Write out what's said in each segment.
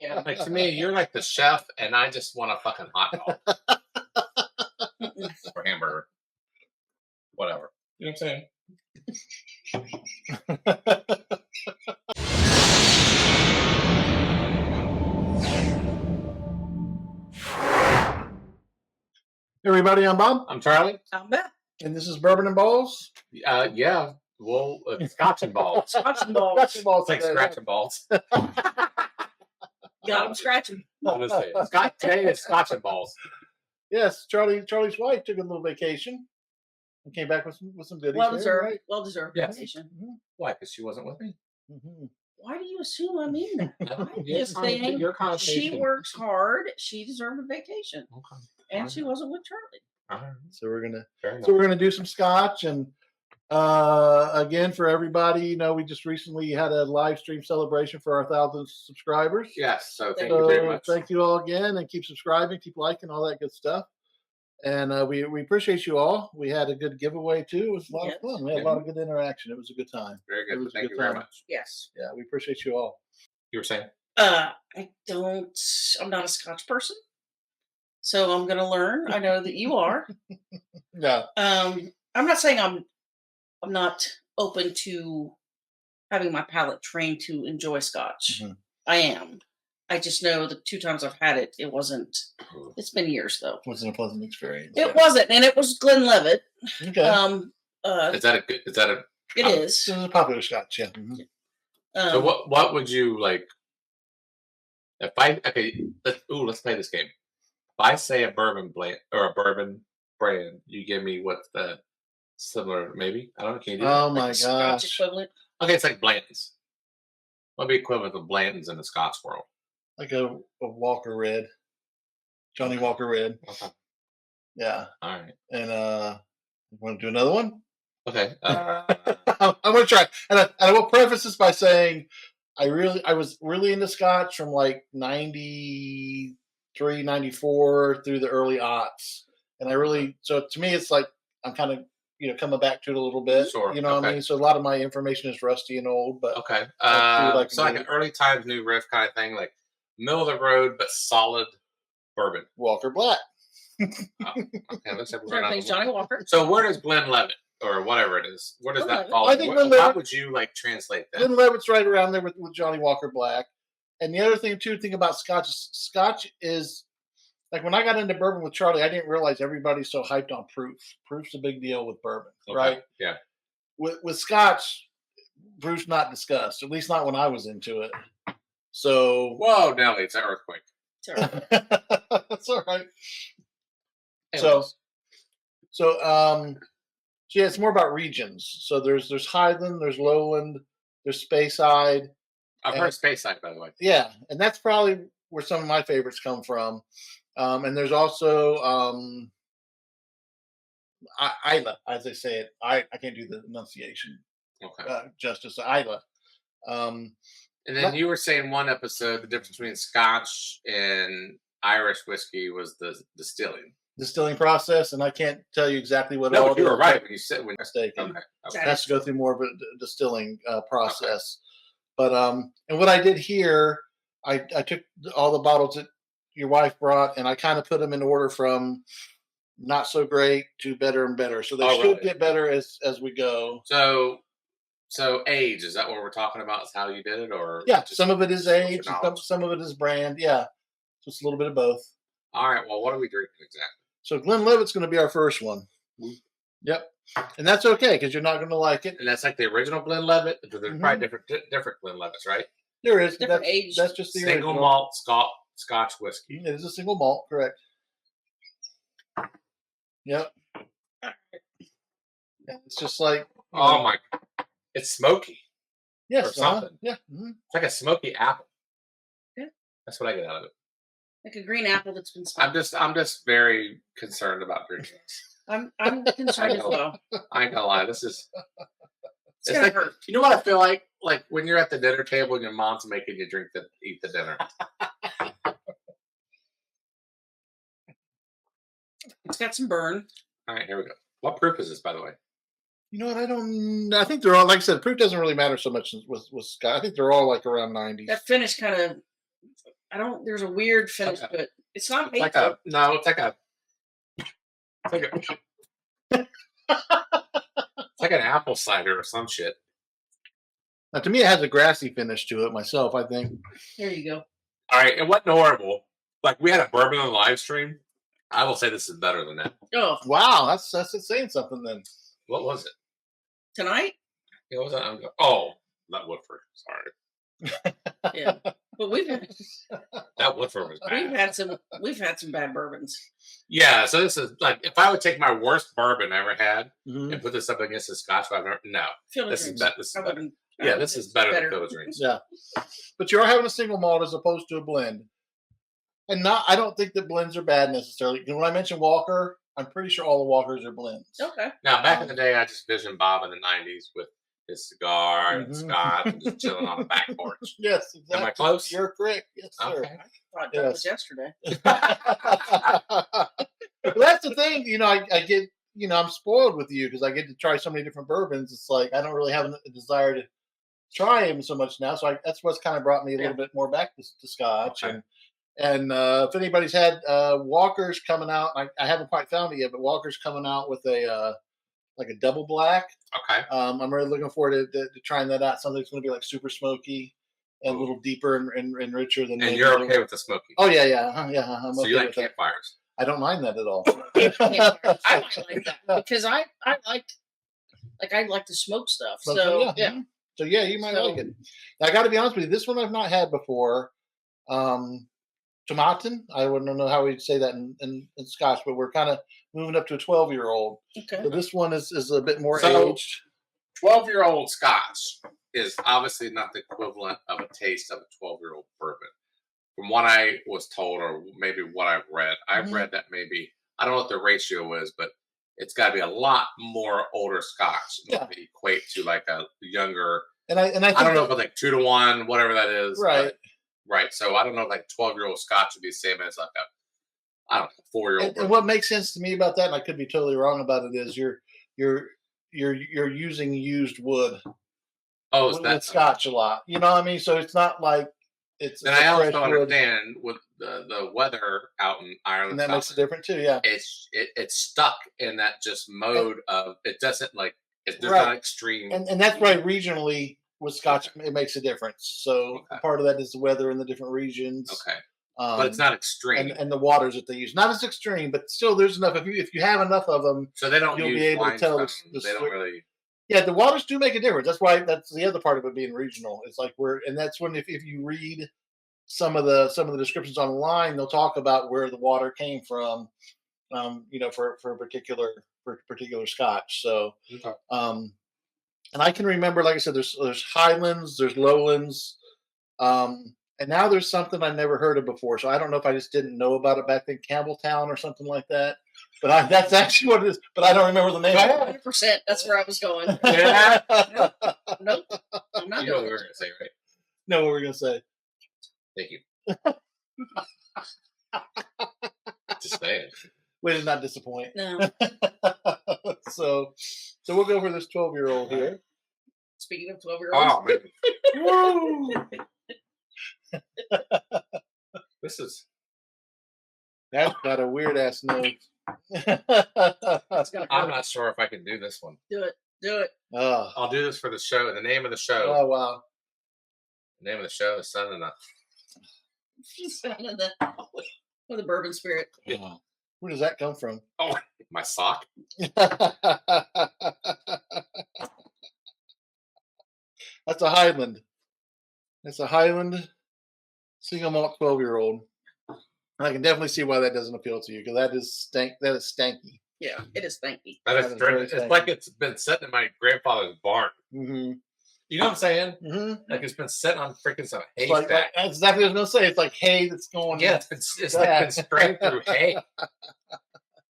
Yeah, like to me, you're like the chef, and I just want a fucking hot dog or hamburger, whatever. You know what I'm saying? Everybody, I'm Bob. I'm Charlie. I'm Beth. And this is Bourbon and Ballz. Yeah. Well, Scotch and Balls. Scotch and Balls. Scotch and Balls. It's like scratch and balls. Got him scratching. Honestly, today is Scotch and Balls. Yes, Charlie's wife took a little vacation and came back with some goodies. Well deserved. Right? Well deserved Yes. vacation. Mm-hmm. Why? Because she wasn't with me. Mm-hmm. Why do you assume I mean that? I'm Your just con- saying your connotation. she works hard. She deserved a vacation, Okay. and Alright. she wasn't with Charlie. All right. So Fair enough. we're gonna do some scotch, and again for everybody, we just recently had a live stream celebration for our 1,000 subscribers. Yes. So thank you very much. Thank you all again, and keep subscribing, keep liking, all that good stuff. And we appreciate you all. We had a good giveaway too. It was a lot of fun. We had a lot of good interaction. It was a good time. Very good. It was a Thank good you very time. much. Yes. Yeah, we appreciate you all. You were saying? I'm not a Scotch person, so I'm going to learn. I know that you are. Yeah. I'm not saying I'm not open to having my palate trained to enjoy Scotch. Mm-hmm. I am. I just know the 2 times I've had it, it wasn't. It's been years though. It wasn't a pleasant experience. It wasn't, and it was Glenlivet. Okay. Is that a good? Is that a? It is. It was a popular Scotch, yeah. Mm-hmm. So what would you like? If let's play this game. If I say a bourbon blend or a bourbon brand, you give me what's the similar? Maybe I don't know. Can you do that? Oh like my a Scotch gosh. equivalent. Okay, it's like Blanton's. What'd be equivalent of Blanton's in the Scotch world? Like a Walker Red. Johnny Walker Red. Okay. Yeah. All right. And you want to do another one? Okay. I'm gonna try. And I will preface this by saying I was really into Scotch from like 93, 94 through the early aughts. And so to me it's like I'm kind of coming back to it a little bit. Sure. You know what I mean? So a lot of my information is rusty and old, but Okay. like So like an early times new riff kind of thing, like middle of the road but solid bourbon. Walker Black. Okay, let's have Everything's Johnny Walker. So where does Glenlivet or whatever it is? Where does that fall? I think how would you like translate that? Glenlivet's right around there with Johnny Walker Black. And the other thing about Scotch is like when I got into bourbon with Charlie, I didn't realize everybody's so hyped on proof. Proof's a big deal with bourbon, right? Yeah. With Scotch, proof's not discussed, at least not when I was into it. So Whoa, Nelly, it's an earthquake. that's all right. Anyways. So yeah, it's more about regions. So there's Highland, there's Lowland, there's Speyside. I've heard Speyside, by the way. Yeah, and that's probably where some of my favorites come from. And there's also Isla, as they say it. I can't do the enunciation justice. Isla. And then you were saying one episode the difference between Scotch and Irish whiskey was the distilling process, and I can't tell you exactly what. No, you were right when you said when mistaken. Okay. It has to go through more of a distilling process. Okay. But and what I did here, I took all the bottles that your wife brought, and I kind of put them in order from not so great to better and better. So they should get better as we go. So age, is that what we're talking about? Is how you did it, or some of it is age, some of it is brand. Yeah, so it's a little bit of both. All right. Well, what are we drinking exactly? So Glenlivet's going to be our first one. Mm-hmm. Yep, and that's okay because you're not going to like it. And that's like the original Glenlivet. There's probably different Glenlivets, right? There is different age. That's just the single original. malt Scotch whiskey. It is a single malt, correct? Yep. It's just like it's smoky. Yes, or something. Yeah, mm-hmm. It's like a smoky apple. Yeah, that's what I get out of it. Like a green apple that's been smoked. I'm just very concerned about drinking this. I'm concerned as well. I ain't gonna lie. This is. It's gonna hurt. You know what I feel like? Like when you're at the dinner table and your mom's making you eat the dinner. It's got some burn. All right, here we go. What proof is this, by the way? You know what? I think they're all, like I said, proof doesn't really matter so much with Scott. I think they're all like around 90. That finish kind of I don't. There's a weird finish Okay. to it. It's not It's like hateful. it's like an apple cider or some shit. Now, to me, it has a grassy finish to it. Myself, I think. There you go. All right, it wasn't horrible. Like we had a bourbon on the live stream. I will say this is better than that. Oh, Wow, that's saying something then. What was it? tonight? It was oh, not Woodford. Sorry, Yeah, but that Woodford was bad. we've had some bad bourbons. Yeah, so this is like if I would take my worst bourbon I ever had Mhm. and put this up against a Scotch, I've never. No, Field this is drinks. better. This is I better. wouldn't- Yeah, this is it's better than Field Drinks. Yeah, but you are having a single malt as opposed to a blend, and I don't think that blends are bad necessarily. When I mentioned Walker, I'm pretty sure all the Walkers are blends. Okay. Now, back in the day, I just visioned Bob in the '90s with his cigar and Mhm. Scotch and just chilling on the back porch. Yes, exactly. Am I close? You're correct. Yes, sir. Okay. I thought that was yesterday. That's the thing, I get, I'm spoiled with you because I get to try so many different bourbons. It's like I don't really have a desire to try them so much now. So that's what's kind of brought me a little bit more back to Scotch. Okay. And if anybody's had Walker's coming out, I haven't quite found it yet, but Walker's coming out with a like a double black. Okay. I'm really looking forward to trying that out. Something that's going to be like super smoky and a little deeper and richer than. And you're okay with the smoky? Oh yeah. I'm So okay you like with that. campfires? I don't mind that at all. I might like that because I like to smoke stuff. So yeah. So yeah, you might like it. I got to be honest with you. This one I've not had before. Tomatin. I wouldn't know how we'd say that in Scotch, but we're kind of moving up to a 12-year-old. Okay. So this one is a bit more So, aged. 12-year-old Scotch is obviously not the equivalent of a taste of a 12-year-old bourbon. From what I was told, or maybe what I've read, read that maybe, I don't know what the ratio is, but it's got to be a lot more older Scotch to equate to like a younger. And I think I don't know if it's like 2-to-1, whatever that is. Right. Right. So I don't know if like 12-year-old Scotch would be the same as like I don't know, 4-year-old. And what makes sense to me about that, and I could be totally wrong about it, is you're using used wood. Oh, is that Scotch a lot? You know what I mean? So it's not like it's. And I also understand with the weather out in Ireland, and that makes it different too. Yeah, it's stuck in that just mode of it doesn't like there's not extreme, and that's why regionally with Scotch it makes a difference. So part of that is the weather in the different regions. Okay, but it's not extreme, and the waters that they use not as extreme, but still there's enough. If you have enough of them, so they don't. You'll use be able to tell they don't really. Yeah, the waters do make a difference. That's the other part of it being regional. It's like and that's when if you read some of the descriptions online, they'll talk about where the water came from, for a particular Scotch. So, and I can remember, like I said, there's Highlands, there's Lowlands, and now there's something I never heard of before. So I don't know if I just didn't know about it back then, Campbelltown or something like that. But that's actually what it is. But I don't remember the name. 100%. That's where I was going. Yeah. Nope. I'm not. You know what we were gonna say, right? No, what were we gonna say? Thank you. Just saying. We did not disappoint. No. So we'll go for this 12-year-old here. Speaking of 12-year-olds. Oh, man. That's got a weird ass nose. I'm not sure if I can do this one. Do it. Oh. I'll do this for the show. The name of the show. Oh wow. The name of the show is Son of the bourbon spirit. Yeah. Where does that come from? Oh, my sock. That's a Highland. That's a Highland single malt 12-year-old. I can definitely see why that doesn't appeal to you because that is stanky. Yeah, it is stanky. That is strange. It's like it's been sitting in my grandfather's barn. Mm-hmm. You know what I'm saying? Mm-hmm. Like it's been sitting on freaking some hay like, stack. that's exactly what I was gonna say. It's like hay that's going. Yeah, it's like been sprayed through hay.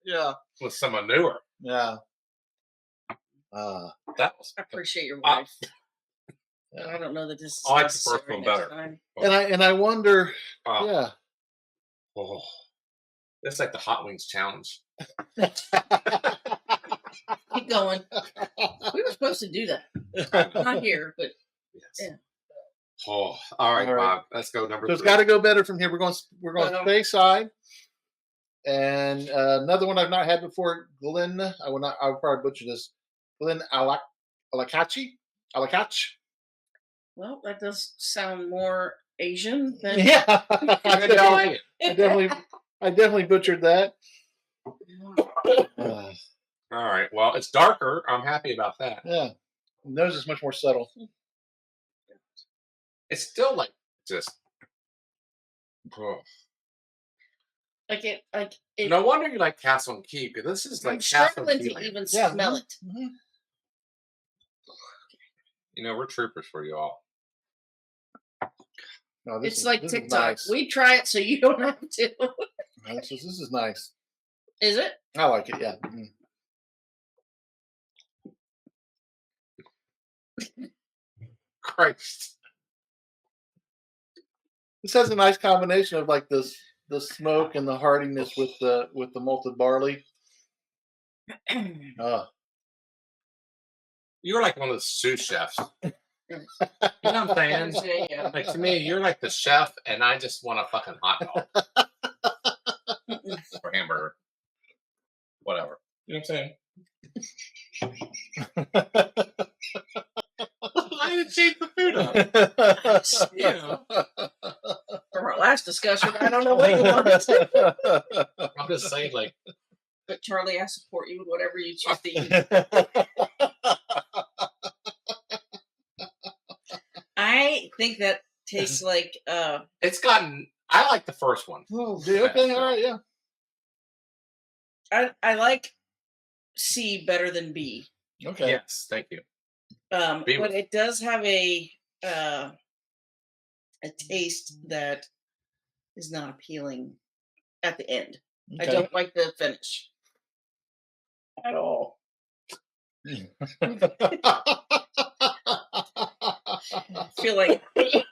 Yeah. With some manure. Yeah. That was. I appreciate your wife. I don't know that this is. I like the first one better. And I wonder. Yeah. Oh, it's like the Hot Wings challenge. Keep going. We were supposed to do that. Not here, but yes. Yeah. Oh, all right, All right. Bob. Let's go number So it's 3. got to go better from here. We're going Well- Speyside, and another one I've not had before. Glen. I will probably butcher this. Glen Alakachi. Well, that does sound more Asian than. Yeah, I like it. I definitely butchered that. All right. Well, it's darker. I'm happy about that. Yeah, nose is much more subtle. It's still like just. Oh. Like it. No wonder you like Castle and Key, because this is I'm like Castle struggling and Key. to land. even Yeah. smell it. Mm-hmm. You know, we're troopers for you all. No, It's like this TikTok. Is nice. We try it so you don't have to. No, this is nice. Is it? I like it. Yeah. Christ. This has a nice combination of like the smoke and the hardiness with the malted barley. You're like one of the sous chefs. You know what I'm saying? Yeah. Like, to me, you're like the chef, and I just want a fucking hot dog or hamburger, whatever. You know what I'm saying? I didn't change the food up. You know, From our last discussion, I don't know what you want. I'm just saying, like, But Charlie, I support you with whatever you choose to eat. I think that tastes like it's gotten. I like the first one. Oh, yeah, okay, all right, yeah. I like C better than B. Okay. Yes, thank you. But B was- it does have a taste that is not appealing at the end. I Okay. don't like the finish at all. Feel like And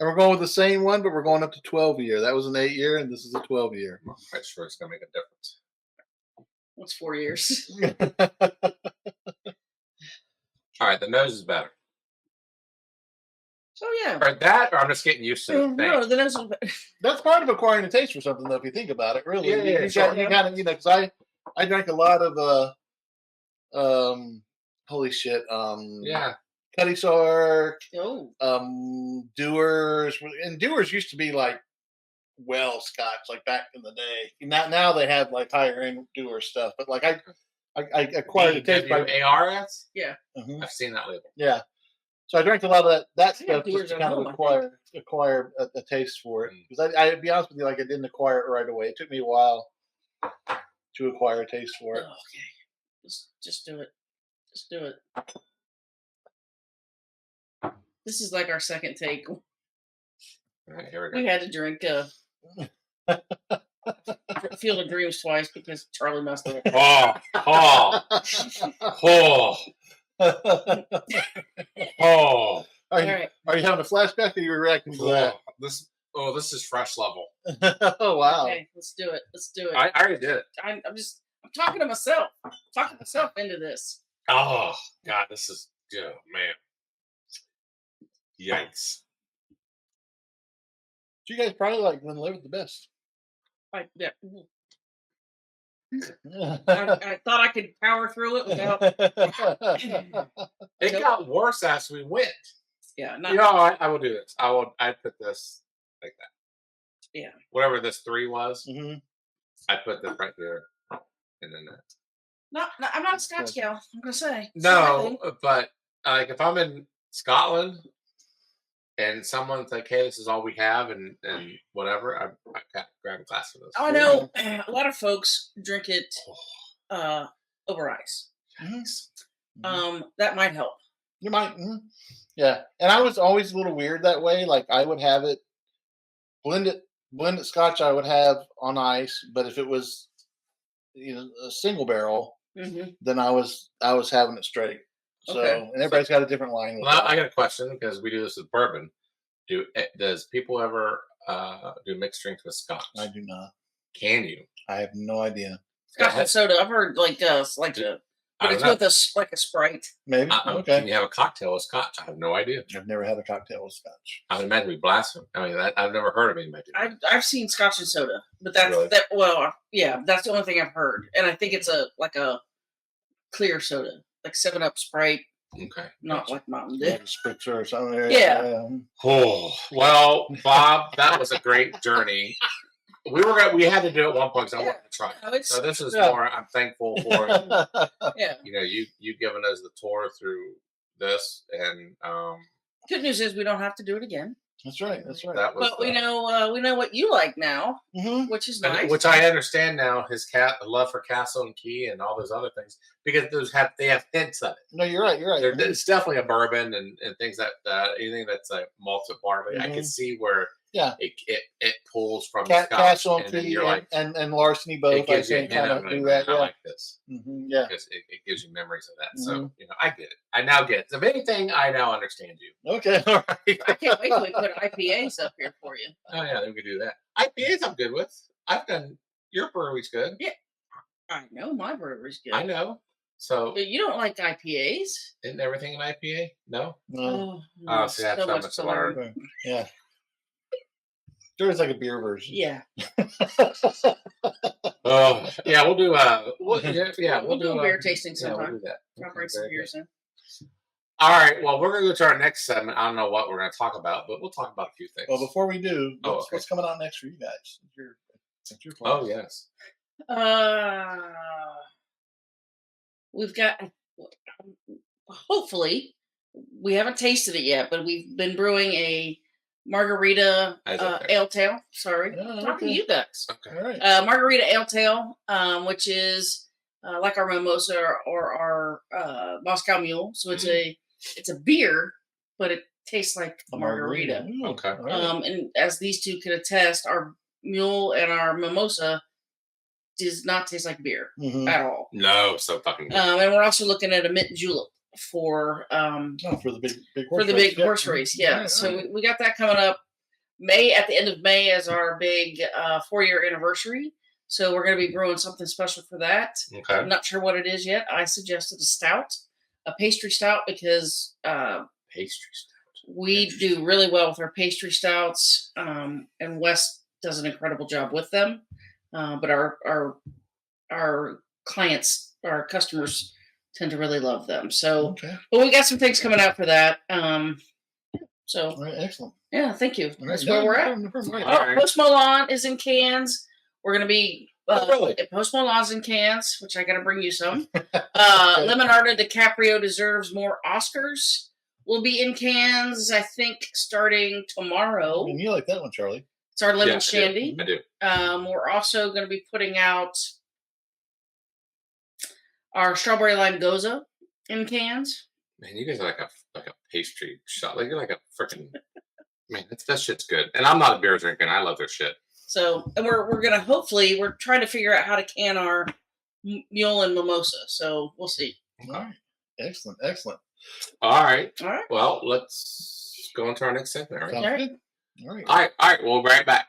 we're going with the same one, but we're going up to 12 year. That was an 8 year, and this is a 12 year. I'm not quite sure it's gonna make a difference. what's 4 years? All right, the nose is better. So yeah. Or that, or I'm just getting used to the thing. No, the nose. That's part of acquiring a taste for something, though, if you think about it. Really, Yeah, you sure. kind of, because I drank a lot of holy shit, Yeah, Cutty Sark, Oh, Dewar's, and Dewar's used to be like Scotch, like back in the day. Now they have like higher end Dewar stuff, but like I acquired a taste by DWARS. Mhm. I've seen that label. yeah. So I drank a lot of that I have stuff Dewar's just to at kind of home, I think. acquire a taste for it. Mm. Because I be honest with you, like I didn't acquire it right away. It took me a while to acquire a taste for it. okay. Just do it. Just do it. This is like our second take. All right, here we We go. had to drink Field of Dreams twice because Charlie messed up. Oh. Are All you, right. are you having a flashback, or you were reacting to that? This is fresh level. Oh wow! Okay, let's do it. Let's do it. I already did it. I'm talking to myself. I'm talking myself into this. Oh God, this is man. Yikes. You guys probably like Glenlivet the best. Yeah. I thought I could power through it without. It got worse as we went. Yeah, You know, I will do this. I put this like that. Yeah. Whatever this 3 was, Mhm. I put this right there, and then that. No, I'm not a Scotch gal. I'm gonna say No, but like if I'm in Scotland and someone's like, "Hey, this is all we have," and whatever, I grab a glass of this. I know a lot of folks drink it over ice. That might help. You might, yeah. And I was always a little weird that way. Like I would have it blended Scotch. I would have on ice, but if it was a single barrel, then I was having it straight. So Okay. and everybody's got a different line. With Well, that. I got a question because we do this with bourbon. Does people ever do mixed drinks with Scotch? I do not. Can you? I have no idea. Scotch and soda. I've heard like a But don't it's know. with like a Sprite. Maybe. Can Okay. you have a cocktail with scotch? I have no idea. I've never had a cocktail with scotch. I would imagine we blasphemy. I mean, I've never heard of anybody do that. I've seen Scotch and soda, but that's Really? that. Well, yeah, that's the only thing I've heard, and I think it's a clear soda, like 7-Up, Sprite, Okay. not like Mountain Dew. Like a spritzer or something. Yeah. Oh, well, Bob, that was a great journey. We had to do it at one point because I wanted to try it. No, it's So this is Yeah. more. I'm thankful for yeah. you giving us the tour through this, and Good news is we don't have to do it again. That's right. That's right. that was. But we know what you like now, Mm-hmm. which is and- nice. which I understand now. His love for Castle and Key and all those other things because they have hints of it. No, you're right. You're right. It's definitely a bourbon and things that anything that's like malted barley. I can Mhm. see where Yeah. it pulls from Castle Scotch, and and then Key you're like, and Larceny both. it gives you a hint kind of of it. do that. I Yeah. like this Yeah. because it gives you memories of that. So Mhm. I get it. I now get it. If anything, I now understand you. Okay. All right. I can't wait till we put IPAs up here for you. Oh yeah, we could do that. IPAs I'm good with. I've done your brewery's good. I know my brewery's good. I know. So But you don't like IPAs? isn't everything an IPA? No. No. Oh, see, that's so much to learn. Okay. Yeah. Sure, it's like a beer version. Yeah. Oh yeah, we'll do. We'll do a beer tasting Yeah, we'll sometime. do that. I'll Okay, bring some very good. beers in. All right. Well, we're gonna go to our next segment. I don't know what we're gonna talk about, but we'll talk about a few things. Well, before we do, Oh, what's, okay. what's coming out next for you guys? What's your Oh plan? yes. We've got. Hopefully, we haven't tasted it yet, but we've been brewing a margarita That's okay. ale tail. Sorry, Oh, talking okay. to you guys. Okay. All right. Margarita ale tail, which is like our mimosa or our Moscow Mule. So it's a beer, but it tastes like a margarita. Ooh, Okay. all right. And as these two can attest, our mule and our mimosa does not taste like beer Mhm. at all. No, so fucking good. And we're also looking at a mint julep for Oh, for the big horse for the race. big Yeah. horse race. Yeah, All right, so all right. we got that coming up. At the end of May is our big 4-year anniversary. So we're going to be brewing something special for that. Okay. I'm not sure what it is yet. I suggested a stout, a pastry stout, because Pastries. we do really well with our pastry stouts, and Wes does an incredible job with them. But our clients, our customers, tend to really love them. So, Okay. but we got some things coming out for that. So All right. Excellent. yeah, thank you. All That's right. where No, we're no at. problem, no problem. All right. All right. Post Milan is in cans. We're gonna be Really? Post Milan's in cans, which I gotta bring you some. Okay. Lemonardo DiCaprio Deserves More Oscars will be in cans, I think, starting tomorrow. And you like that one, Charlie? It's our lemon Yeah, shandy. I do. We're also going to be putting out our strawberry lime goza in cans. Man, you guys are like a pastry shop. Like you're like a freaking man. That shit's good. And I'm not a beer drinker. And I love their shit. So, and we're gonna we're trying to figure out how to can our mule and mimosa. So we'll see. All right. Excellent. Excellent. All right. All right. Well, let's go into our next segment. All right. Sounds All right. good. All right. All right. All right. We'll be right back.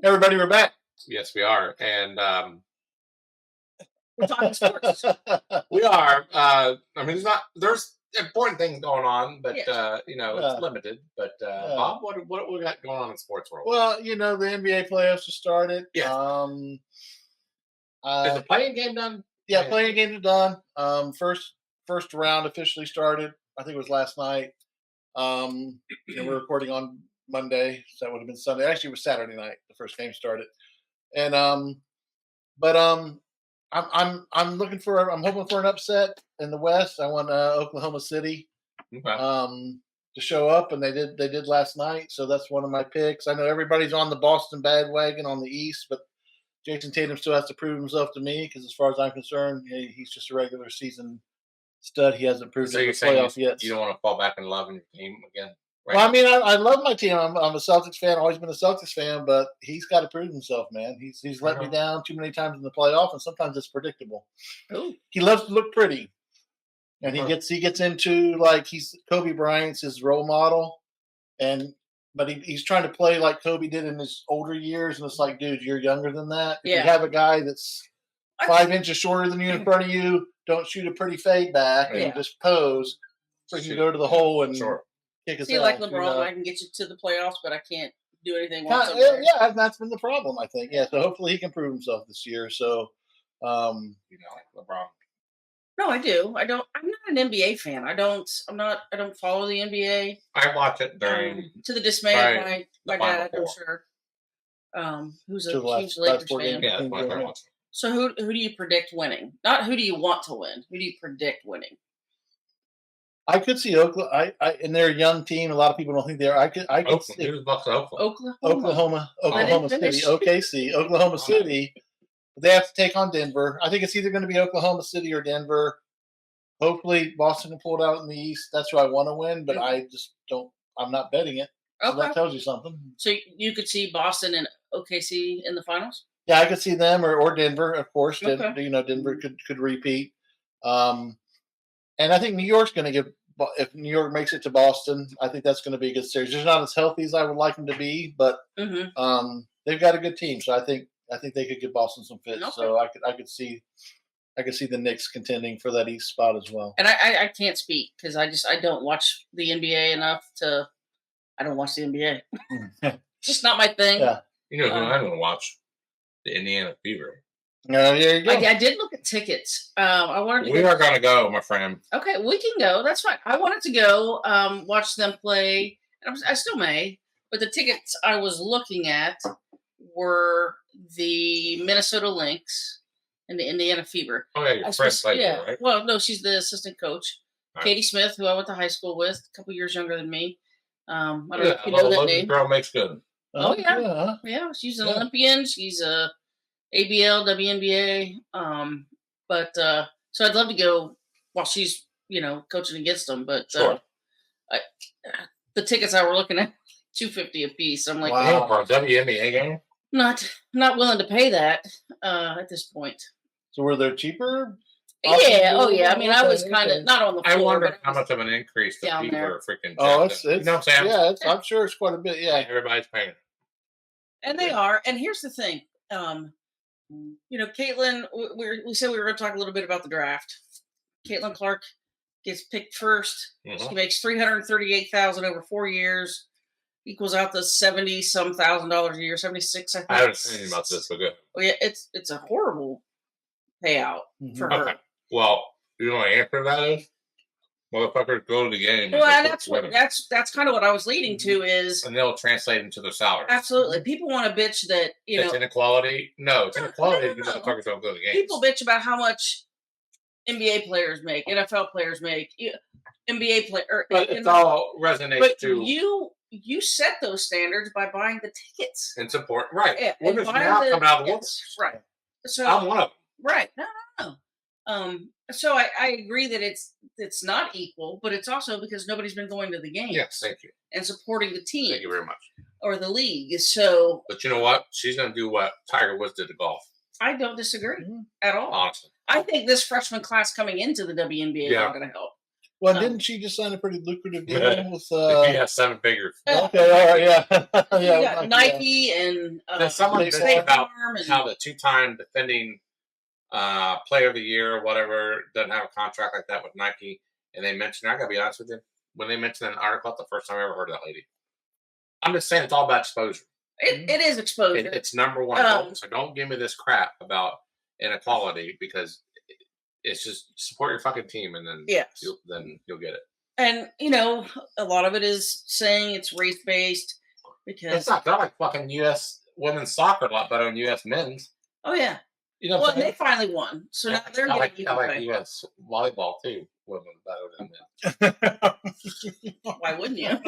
Everybody, we're back. Yes, we are. And We're talking sports. we are. I mean, there's important things going on, but Yes. Yeah. it's limited. But Yeah. Bob, what we got going on in sports world? Well, the NBA playoffs have started. Yeah. Is the playing game done? Yeah, Yeah. playing games are done. First round officially started. I think it was last night. We're recording on Monday, so that would have been Sunday. Actually, it was Saturday night. The first game started, and I'm looking for. I'm hoping for an upset in the West. I want Oklahoma City Okay. to show up, and they did last night. So that's one of my picks. I know everybody's on the Boston bandwagon on the East, but Jason Tatum still has to prove himself to me because, as far as I'm concerned, he's just a regular season stud. He hasn't proved So in you're the saying playoff yet. you don't want to fall back in love in your team again? Right? Well, I mean, I love my team. I'm a Celtics fan. Always been a Celtics fan, but he's got to prove himself, man. He's let me down too many times in the playoff, and sometimes it's predictable. Ooh. He loves to look pretty, and he Uh-huh. gets into like he's Kobe Bryant's his role model, and but he's trying to play like Kobe did in his older years, and it's like, dude, you're younger than that. If Yeah. you have a guy that's 5 inches shorter than you in front of you, don't shoot a pretty fade back Yeah. and just pose. Freaking Shoot. go to the hole and Sure. kick his See, ass. like LeBron, you know? I can get you to the playoffs, but I can't do anything Kinda- whatsoever. yeah, that's been the problem, I think. Yeah, so hopefully he can prove himself this year. So, You know, like LeBron. No, I do. I'm not an NBA fan. I don't follow the NBA. I watch it during. To the dismay of my the dad, Final I'm sure. Who's To a the last- huge last Lakers four fan. games. Yeah, that's what I watch. So who do you predict winning? Not who do you want to win. Who do you predict winning? I could see Oklahoma. And they're a young team. A lot of people don't think they are. I could Oakland. see Who's Bucks Oakland? Oklahoma. Oklahoma finish. City, OKC, Oklahoma City. They have to take on Denver. I think it's either going to be Oklahoma City or Denver. Hopefully, Boston can pull it out in the East. That's who I want to win, but I just don't. I'm not betting it. So Okay. that tells you something. So you could see Boston and OKC in the finals? Yeah, I could see them or Denver, of course. Okay. Denver could repeat. And I think New York's going to give. If New York makes it to Boston, I think that's going to be a good series. They're not as healthy as I would like them to be, but they've got a good team. So I think they could give Boston some fits. Okay. So I could see the Knicks contending for that East spot as well. And I can't speak because I don't watch the NBA enough to. I don't watch the NBA. It's just not my thing. Yeah. You know who I'm going to watch? The Indiana Fever. There you go. I did look at tickets. I wanted to. We are going to go, my friend. Okay, we can go. That's fine. I wanted to go watch them play. And I still may, but the tickets I was looking at were the Minnesota Lynx and the Indiana Fever. Oh, yeah, your friend played there, right? Well, no, she's the assistant coach. Right. Katie Smith, who I went to high school with, a couple years younger than me. I don't know Yeah, if you know that Logan name. girl makes good. Oh, yeah. huh? Yeah, she's an Yeah. Olympian. She's a ABL, WNBA. So I'd love to go while she's, coaching against them. But Sure. the tickets I were looking at, $250 a piece. I'm like, Wow. For a WNBA game? not willing to pay that at this point. So were they cheaper? Yeah. Oh, yeah. I mean, I was Okay, kind of okay. not on the floor. I wonder but how much of an increase the down people there. are freaking Oh, jacked it's up. You know what I'm saying? yeah. I'm sure it's quite a bit. Yeah. Everybody's paying. And they are. And here's the thing. Caitlin, we said we were going to talk a little bit about the draft. Caitlin Clark gets picked first. Mhm. She makes $338,000 over 4 years, equals out to $70-some thousand a year, 76. I think. I haven't seen anything about this, but good. Oh yeah, it's a horrible payout for her. Okay. Well, you know what the answer to that is? Motherfuckers go to the game. Well, and that's win them. that's kind of what I was leading to is And they'll translate into their salaries. absolutely. People want to bitch that It's inequality. No, it's inequality no, because no. motherfuckers don't go to the games. people bitch about how much NBA players make, NFL players make, NBA player. But it all resonates But to you set those standards by buying the tickets. and support. Right. Yeah, We're and just buying now the coming out of the woodwork. tickets. Right. So I'm one of them. right. No. So I agree that it's not equal, but it's also because nobody's been going to the games Yes, thank you. and supporting the team Thank you very much. or the league. So But you know what? She's going to do what Tiger Woods did to golf. I don't disagree Mhm. at all. Honestly. I think this freshman class coming into the WNBA is Yeah. not going to help. Well, didn't she just sign a pretty lucrative deal with? If he has 7 figures. Okay, all right, yeah, You yeah. got Nike and There's someone State bitching about Farm and how the 2-time defending player of the year or whatever doesn't have a contract like that with Nike. And they mentioned, I got to be honest with you, when they mentioned an article, that's the first time I ever heard of that lady. I'm just saying it's all about exposure. it is exposure. It's number one. So don't give me this crap about inequality because it's just support your fucking team and then Yes. you'll get it. And a lot of it is saying it's race based because It's not. They're like fucking U.S. women's soccer a lot better than U.S. men's. oh yeah. You know Well, what I'm they saying? finally won, so now they're I getting like equal pay. U.S. volleyball too. Women better than men. Why wouldn't you?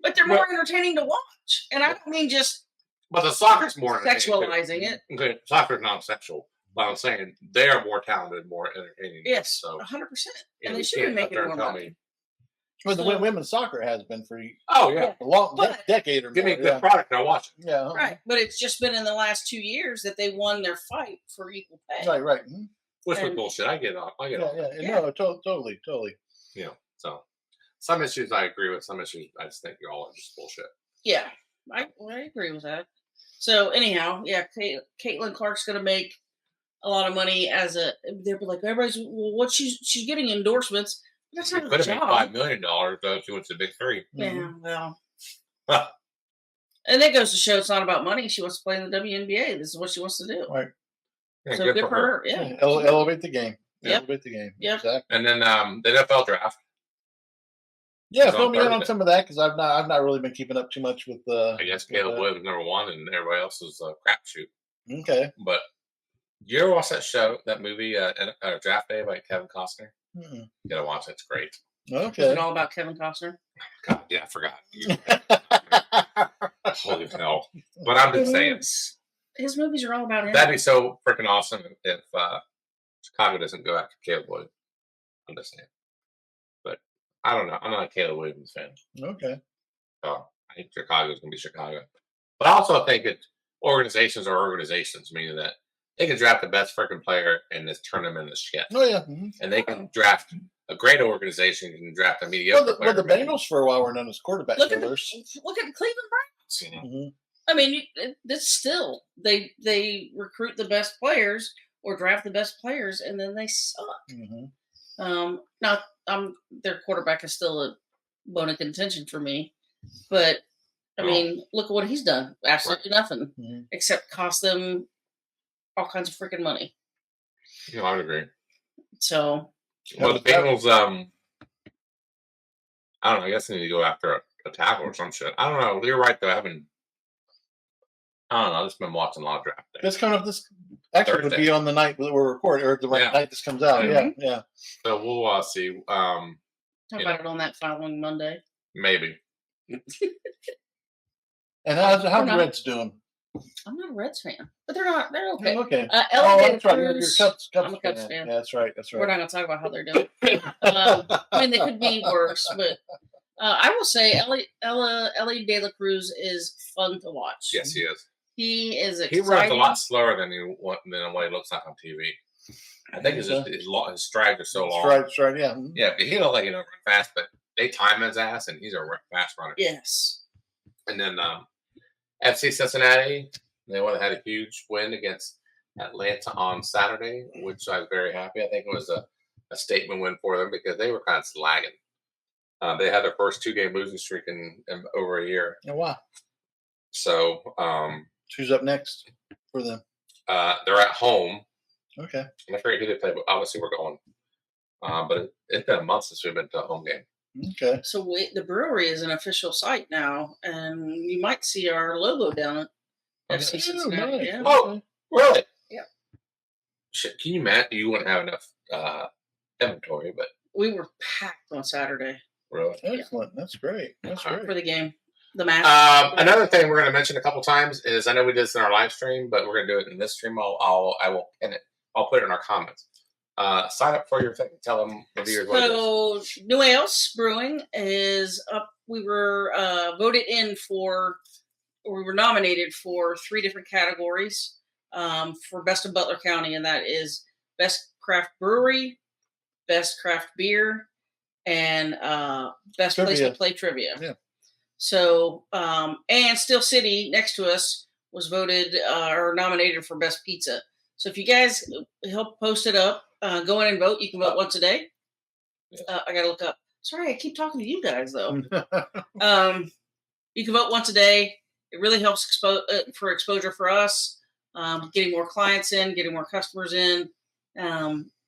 But they're more entertaining to watch, and I don't mean just But the soccer's more entertaining, sexualizing it. Okay, soccer's not sexual, but I'm saying they are more talented, more entertaining. Yes, So 100%, and they you should be can't sit making there more and tell money. me, Well, the So- women's soccer has been for oh yeah, Yeah. a long But- decade or give me more. a good product and I'll watch it. Yeah, Right, but it's just been in the last 2 years that they won their fight for equal pay. right. Mhm. Which was And- bullshit. I get it. I get Yeah, it. yeah. No, totally. You know, so some issues I agree with. Some issues I just think you're all just bullshit. Yeah, I agree with that. So anyhow, yeah, Caitlin Clark's going to make a lot of money as a. They're like everybody's. Well, what she's getting endorsements. That's not her Could have made job. $5 million though if she went to the big three. Yeah, well. And that goes to show it's not about money. She wants to play in the WNBA. This is what she wants to do. Right. Yeah, So good for her. Yeah. Elevate the game. Yep. Elevate the game. Yep. Exactly. And then the NFL draft. Yeah, It's fill on me in on Thursday. some of that because I've not really been keeping up too much with the. I guess Caleb Williams number one, and everybody else is a crapshoot. Okay. But you ever watch that show, that movie, Draft Day by Kevin Costner? Mm-mm. You gotta watch it. It's great. Is Okay. it all about Kevin Costner? God, yeah, I forgot. Holy hell! But I'm just saying, His movies are all about him. that'd be so freaking awesome if Chicago doesn't go after Caleb Williams. I'm just saying. But I don't know. I'm not a Caleb Williams fan. Okay. So I think Chicago's gonna be Chicago. But I also think that organizations are organizations, meaning that they can draft the best freaking player and just turn them into shit. Oh yeah. Mm-hmm. And they can draft a great organization and draft a mediocre Well, the player. Bengals for a while were known as quarterback Look at the killers. Cleveland Browns. Mm-hmm. I mean, that's still they recruit the best players or draft the best players, and then they suck. Mm-hmm. Not their quarterback is still a bone of contention for me, but I mean, look at what he's done. Absolutely nothing except cost them all kinds of freaking money. Yeah, I would agree. So, well, the Bengals, I don't know. I guess they need to go after a tackle or some shit. I don't know. You're right though. I don't know. I've just been watching a lot of draft day. This coming up. This actually would be on the night that we're recording, or the night this comes out. Mhm. Yeah. So we'll see. talk about it on that following Monday. Maybe. And how's the Reds doing? I'm not a Reds fan, but they're not. They're okay. Okay. Ellie That's right. You're Cubs I'm a Cubs fan. Yeah, that's right. That's right. We're not going to talk about how they're doing. I mean, they could be worse, but I will say Ellie De La Cruz is fun to watch. Yes, he is. He is exciting. He runs a lot slower than what he looks like on TV. I think his strides are so long. Stride, yeah. Yeah, he don't like run fast, but they time his ass, and he's a fast runner. Yes. And then FC Cincinnati, they had a huge win against Atlanta on Saturday, which I was very happy. I think it was a statement win for them because they were kind of lagging. They had their first 2-game losing streak in over a year. Oh, wow. So who's up next for them? They're at home. Okay. And I forget who they play, but obviously we're going. But it's been a month since we've been to a home game. Okay. So the brewery is an official site now, and you might see our logo down at FC Cincinnati. Nice. Yeah. Oh, really? Yeah. Shit, can you imagine? You wouldn't have enough inventory, but We were packed on Saturday really. Excellent. That's great. That's great. for the game. The match. Another thing we're going to mention a couple times is I know we did this in our live stream, but we're going to do it in this stream. I will pin it. I'll put it in our comments. Sign up for your thing. Tell them the viewers what it is. So New Ales Brewing is up. We were voted in for, or we were nominated for 3 different categories for Best of Butler County, and that is Best Craft Brewery, Best Craft Beer, and Best Trivia. Place to Play Trivia. Yeah. So, and Steel City next to us was voted or nominated for Best Pizza. So if you guys help post it up, go in and vote. You can vote once a day. I got to look up. Sorry, I keep talking to you guys, though. You can vote once a day. It really helps for exposure for us, getting more clients in, getting more customers in.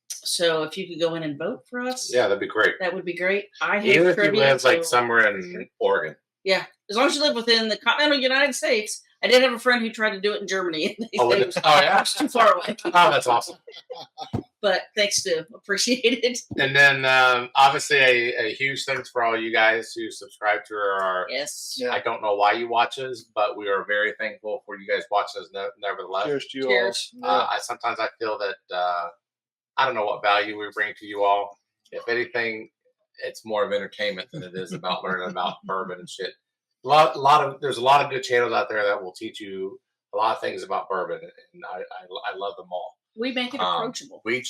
So if you could go in and vote for us, Yeah, that'd be great. that would be great. I hate Even if you trivia. live like so- somewhere in Oregon. Yeah, as long as you live within the continental United States. I did have a friend who tried to do it in Germany. And Oh, it was yeah? it's too far away. Oh, that's awesome. But thanks, Stu. Appreciate it. And then obviously a huge thanks for all you guys who subscribe to our. Yes. Yeah. I don't know why you watch us, but we are very thankful for you guys watching us. Nevertheless, Cheers to you Cheers. all. sometimes I feel that I don't know what value we bring to you all. If anything, it's more of entertainment than it is about learning about bourbon and shit. There's a lot of good channels out there that will teach you a lot of things about bourbon, and I love them all. We make it approachable. We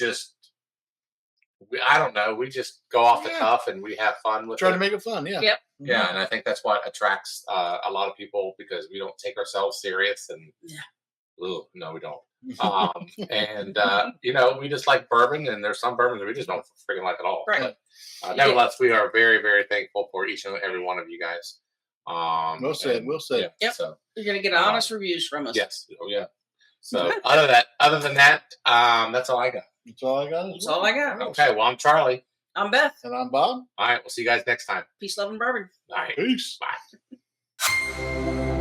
I don't know. We just go off the Yeah. cuff and we have fun with Try it. to make it fun. Yeah. Yep. Yeah, and I think that's what attracts a lot of people because we don't take ourselves serious and no, we don't. And we just like bourbon, and there's some bourbons that we just don't freaking like at all. Right. But nevertheless, we are very, very thankful for each and every one of you guys. Well said. Well said. Yeah, Yep. So You're gonna get honest reviews from us. yes. Oh yeah. So other than that, that's all I got. That's all I got. That's all I got. Okay. Well, I'm Charlie. I'm Beth. And I'm Bob. All right. We'll see you guys next time. Peace, love, and bourbon. All right. Peace. Bye.